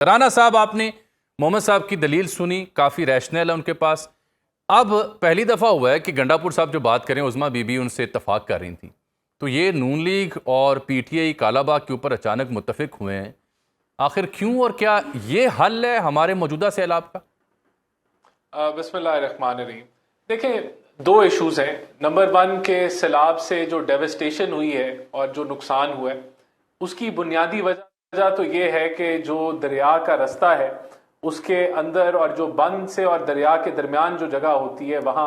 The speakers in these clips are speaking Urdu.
رانا صاحب، آپ نے محمد صاحب کی دلیل سنی، کافی ریشنل ہے ان کے پاس. اب پہلی دفعہ ہوا ہے کہ گنڈا پور صاحب جو بات کریں عظمیٰ بی بی ان سے اتفاق کر رہی تھیں، تو یہ نون لیگ اور P T I Kala Bagh کے اوپر اچانک متفق ہوئے ہیں. آخر کیوں اور کیا یہ حل ہے ہمارے موجودہ سیلاب کا؟ بسم اللہ الرحمن الرحیم. دیکھیں، دو ایشوز ہیں. نمبر 1 کہ سیلاب سے جو ڈیوسٹیشن ہوئی ہے اور جو نقصان ہوا ہے اس کی بنیادی وجہ تو یہ ہے کہ جو دریا کا رستہ ہے اس کے اندر اور جو بند سے اور دریا کے درمیان جو جگہ ہوتی ہے وہاں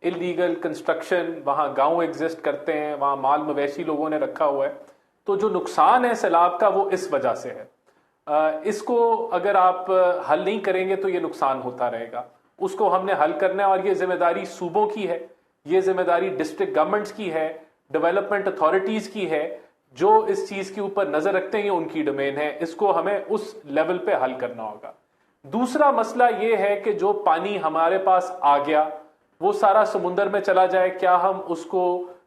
اللیگل کنسٹرکشن، وہاں گاؤں ایگزسٹ کرتے ہیں، وہاں مال مویشی لوگوں نے رکھا ہوا ہے. تو جو نقصان ہے سیلاب کا وہ اس وجہ سے ہے. اس کو اگر آپ حل نہیں کریں گے تو یہ نقصان ہوتا رہے گا. اس کو ہم نے حل کرنا ہے اور یہ ذمہ داری صوبوں کی ہے، یہ ذمہ داری ڈسٹرکٹ گورنمنٹس کی ہے، ڈیولپمنٹ اتھارٹیز کی ہے. جو اس چیز کے اوپر نظر رکھتے ہیں یہ ان کی ڈومین ہے. اس کو ہمیں اس لیول پہ حل کرنا ہوگا. دوسرا مسئلہ یہ ہے کہ جو پانی ہمارے پاس آ گیا وہ سارا سمندر میں چلا جائے، کیا ہم اس کو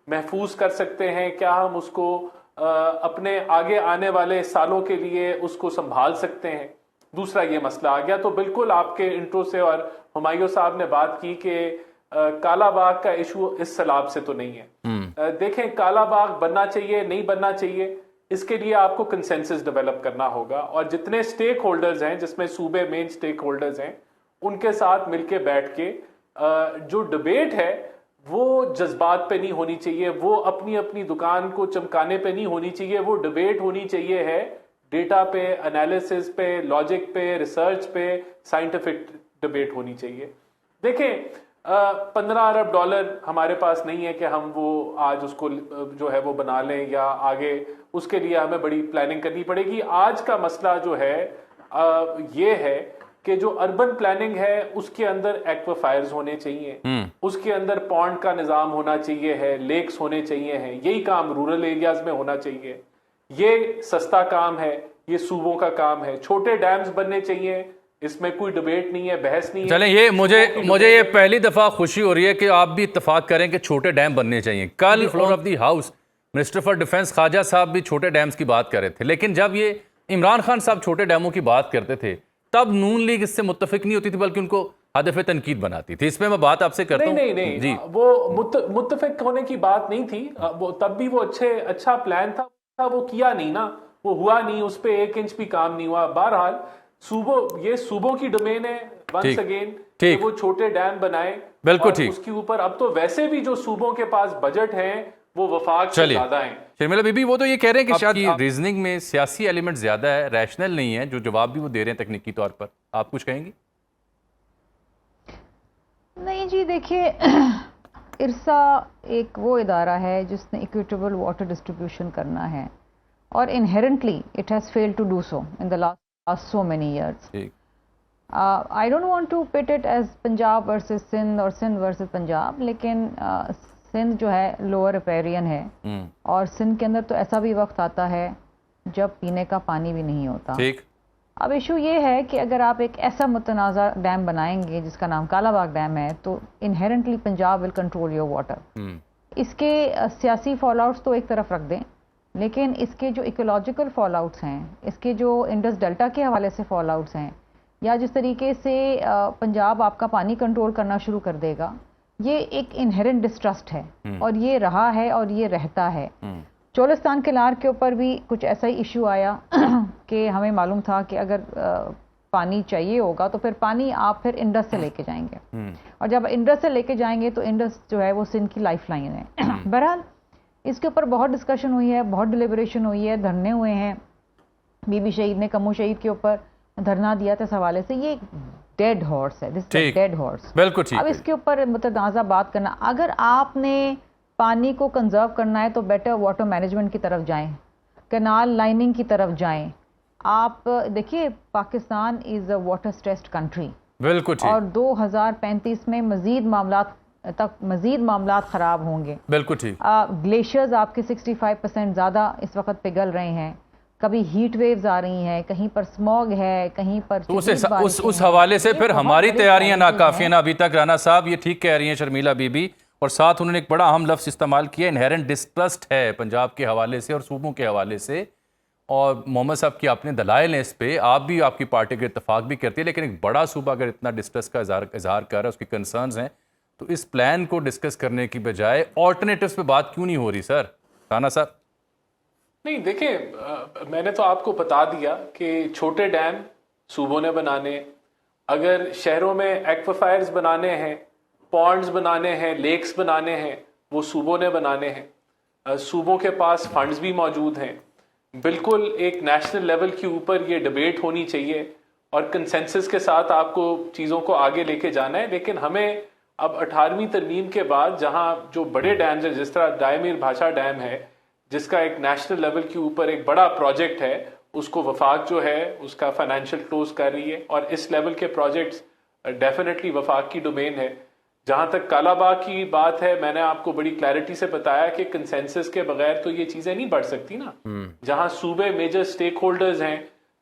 محفوظ کر سکتے ہیں؟ کیا ہم اس کو اپنے آگے آنے والے سالوں کے لیے اس کو سنبھال سکتے ہیں؟ دوسرا یہ مسئلہ آ گیا. تو بالکل آپ کے انٹرو سے اور ہمایوں صاحب نے بات کی کہ کالا باغ کا ایشو اس سیلاب سے تو نہیں ہے. دیکھیں، کالا باغ بننا چاہیے نہیں بننا چاہیے، اس کے لیے آپ کو کنسنسس ڈیولپ کرنا ہوگا اور جتنے سٹیک ہولڈرز ہیں جس میں صوبے مین سٹیک ہولڈرز ہیں ان کے ساتھ مل کے بیٹھ کے جو ڈبیٹ ہے وہ جذبات پہ نہیں ہونی چاہیے، وہ اپنی اپنی دکان کو چمکانے پہ نہیں ہونی چاہیے. وہ ڈبیٹ ہونی چاہیے ہے ڈیٹا پہ، انالیسس پہ، لاجک پہ، ریسرچ پہ، سائنٹیفک ڈبیٹ ہونی چاہیے. دیکھیں، $15 ارب ہمارے پاس نہیں ہے کہ ہم وہ آج اس کو جو ہے وہ بنا لیں یا آگے اس کے لیے ہمیں بڑی پلاننگ کرنی پڑے گی. آج کا مسئلہ جو ہے یہ ہے کہ جو اربن پلاننگ ہے اس کے اندر ایکویفائرز ہونے چاہیے، اس کے اندر پونڈ کا نظام ہونا چاہیے ہے، لیکس ہونے چاہیے ہیں. یہی کام رورل ایریاز میں ہونا چاہیے. یہ سستا کام ہے، یہ صوبوں کا کام ہے. چھوٹے ڈیمز بننے چاہیے، اس میں کوئی ڈبیٹ نہیں ہے، بحث نہیں ہے. چلیں، یہ مجھے یہ پہلی دفعہ خوشی ہو رہی ہے کہ آپ بھی اتفاق کریں کہ چھوٹے ڈیم بننے چاہیے. کل floor of the house minister for defence Khawaja صاحب بھی چھوٹے ڈیمز کی بات کر رہے تھے، لیکن جب یہ عمران خان صاحب چھوٹے ڈیموں کی بات کرتے تھے تب نون لیگ اس سے متفق نہیں ہوتی تھی بلکہ ان کو ہدف تنقید بناتی تھی. اس پہ میں بات آپ سے کرتا ہوں. نہیں جی، وہ متفق ہونے کی بات نہیں تھی. تب بھی وہ اچھا پلان تھا، وہ کیا نہیں نا، وہ ہوا نہیں، اس پہ 1 انچ بھی کام نہیں ہوا. بہرحال یہ صوبوں کی ڈومین ہے. ونس اگین کہ وہ چھوٹے ڈیم بنائے، بالکل ٹھیک. اس کے اوپر اب تو ویسے بھی جو صوبوں کے پاس بجٹ ہیں وہ وفاق سے زیادہ ہیں. شرمیلا بی بی، وہ تو یہ کہہ رہے ہیں کہ شاید ریزننگ میں سیاسی ایلیمنٹ زیادہ ہے، ریشنل نہیں ہے جو جواب بھی وہ دے رہے ہیں تکنیکی طور پر. آپ کچھ کہیں گی؟ نہیں جی، دیکھیے، ارسا ایک وہ ادارہ ہے جس نے ایکویٹیبل واٹر ڈسٹریبیوشن کرنا ہے اور inherently it has failed to do so in the last so many years. I don't want to pit it as Punjab versus Sindh اور سندھ ورسز پنجاب، لیکن سندھ جو ہے لوور ریپیرین ہے اور سندھ کے اندر تو ایسا بھی وقت آتا ہے جب پینے کا پانی بھی نہیں ہوتا. اب ایشو یہ ہے کہ اگر آپ ایک ایسا متنازع ڈیم بنائیں گے جس کا نام کالا باغ ڈیم ہے تو inherently Punjab will control your water. اس کے سیاسی فال آؤٹس تو ایک طرف رکھ دیں، لیکن اس کے جو ایکولوجیکل فال آؤٹس ہیں، اس کے جو انڈس ڈیلٹا کے حوالے سے فال آؤٹس ہیں، یا جس طریقے سے پنجاب آپ کا پانی کنٹرول کرنا شروع کر دے گا، یہ ایک انہیرنٹ ڈسٹرسٹ ہے اور یہ رہا ہے اور یہ رہتا ہے. چولستان کلار کے اوپر بھی کچھ ایسا ہی ایشو آیا کہ ہمیں معلوم تھا کہ اگر پانی چاہیے ہوگا تو پھر پانی آپ پھر انڈس سے لے کے جائیں گے، اور جب انڈس سے لے کے جائیں گے تو انڈس جو ہے وہ سندھ کی لائف لائن ہے. بہرحال اس کے اوپر بہت ڈسکشن ہوئی ہے، بہت ڈیلیبریشن ہوئی ہے، دھرنے ہوئے ہیں. بی بی شہید نے کمو شہید کے اوپر دھرنا دیا تھا اس حوالے سے. یہ ڈیڈ ہارس ہے، دس از ڈیڈ ہارس. اب اس کے اوپر متنازع بات کرنا، اگر آپ نے پانی کو کنزرو کرنا ہے تو بیٹر واٹر مینجمنٹ کی طرف جائیں، کینال لائننگ کی طرف جائیں. آپ دیکھیے، پاکستان از اے واٹر اسٹریسڈ کنٹری، اور 2035 میں مزید معاملات خراب ہوں گے. بالکل ٹھیک. گلیشیئرز آپ کے 65% زیادہ اس وقت پگھل رہے ہیں. کبھی ہیٹ ویوز آ رہی ہیں، کہیں پر سموگ ہے، کہیں پر اس حوالے سے پھر ہماری تیاریاں ناکافی ہیں ابھی تک. رانا صاحب یہ ٹھیک کہہ رہی ہیں شرمیلا بی بی، اور ساتھ انہوں نے ایک بڑا اہم لفظ استعمال کیا، انہیرنٹ ڈسٹرسٹ ہے پنجاب کے حوالے سے اور صوبوں کے حوالے سے. اور محمد صاحب کی اپنے دلائل ہیں اس پہ, آپ بھی, آپ کی پارٹی کے اتفاق بھی کرتی ہے, لیکن ایک بڑا صوبہ اگر اتنا ڈسٹریس کا اظہار کر رہا ہے, اس کی کنسرنز ہیں, تو اس پلان کو ڈسکس کرنے کی بجائے آلٹرنیٹیوز پہ بات کیوں نہیں ہو رہی سر؟ رانا صاحب نہیں دیکھیں, میں نے تو آپ کو بتا دیا کہ چھوٹے ڈیم صوبوں نے بنانے, اگر شہروں میں ایکویفائرز بنانے ہیں, پونڈز بنانے ہیں, لیکس بنانے ہیں, وہ صوبوں نے بنانے ہیں. صوبوں کے پاس فنڈز بھی موجود ہیں. بالکل ایک نیشنل لیول کے اوپر یہ ڈیبیٹ ہونی چاہیے اور کنسنسس کے ساتھ آپ کو چیزوں کو آگے لے کے جانا ہے. لیکن ہمیں اب 18ویں ترمیم کے بعد جہاں جو بڑے ڈیمز ہیں, جس طرح دائیں میر بھاشا ڈیم ہے جس کا ایک نیشنل لیول کے اوپر ایک بڑا پروجیکٹ ہے, اس کو وفاق جو ہے اس کا فائنینشیل کلوز کر رہی ہے, اور اس لیول کے پروجیکٹس ڈیفینیٹلی وفاق کی ڈومین ہے. جہاں تک کالا باغ کی بات ہے, میں نے آپ کو بڑی کلیئرٹی سے بتایا کہ کنسنسس کے بغیر تو یہ چیزیں نہیں بڑھ سکتی نا. جہاں صوبے میجر سٹیک ہولڈرز ہیں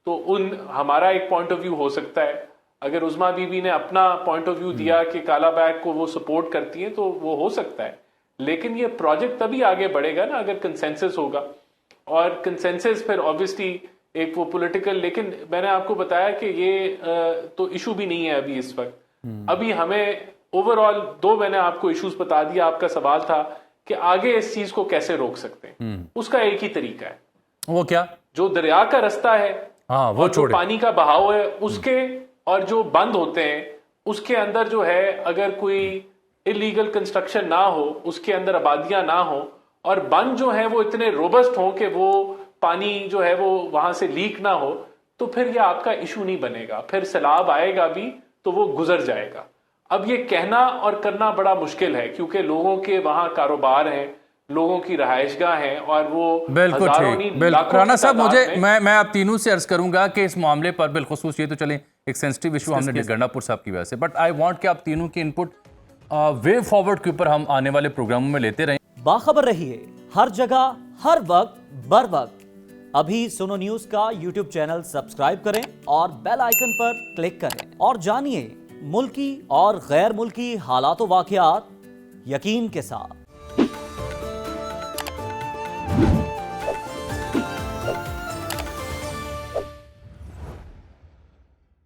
تو ہمارا ایک پوائنٹ آف ویو ہو سکتا ہے. اگر عظما بی بی نے اپنا پوائنٹ آف ویو دیا کہ کالا باغ کو وہ سپورٹ کرتی ہیں تو وہ ہو سکتا ہے, لیکن یہ پروجیکٹ تبھی آگے بڑھے گا نا اگر کنسنسس ہوگا. اور کنسنسس پھر آبویسلی ایک وہ پولیٹیکل, لیکن میں نے آپ کو بتایا کہ یہ تو ایشو بھی نہیں ہے ابھی اس وقت. ابھی ہمیں اوور آل میں نے آپ کو ایشوز بتا دیا. آپ کا سوال تھا کہ آگے اس چیز کو کیسے روک سکتے ہیں, اس کا ایک ہی طریقہ ہے. وہ کیا؟ جو دریا کا رستہ ہے, وہ جو پانی کا بہاؤ ہے اس کے, اور جو بند ہوتے ہیں اس کے اندر جو ہے اگر کوئی اللیگل کنسٹرکشن نہ ہو, اس کے اندر آبادیاں نہ ہوں, اور بند جو ہیں وہ اتنے روبسٹ ہوں کہ وہ پانی جو ہے وہ وہاں سے لیک نہ ہو, تو پھر یہ آپ کا ایشو نہیں بنے گا. پھر سیلاب آئے گا بھی تو وہ گزر جائے گا. اب یہ کہنا اور کرنا بڑا مشکل ہے کیونکہ لوگوں کے وہاں کاروبار ہیں, لوگوں کی رہائش گاہ ہیں, اور وہ بالکل ٹھیک. رانا صاحب میں آپ تینوں سے عرض کروں گا کہ اس معاملے پر بالخصوص, یہ تو چلیں ایک سینسٹیو ایشو ہم نے گنڈا پور صاحب کی وجہ سے, بٹ آئی وانٹ کہ آپ تینوں کی انپٹ وے فارورڈ کے اوپر ہم آنے والے پروگراموں میں لیتے رہیں. باخبر رہیے ہر جگہ ہر وقت بر وقت. ابھی سنو نیوز کا یوٹیوب چینل سبسکرائب کریں اور بیل آئیکن پر کلک کریں اور جانیے ملکی اور غیر ملکی حالات و واقعات یقین کے ساتھ.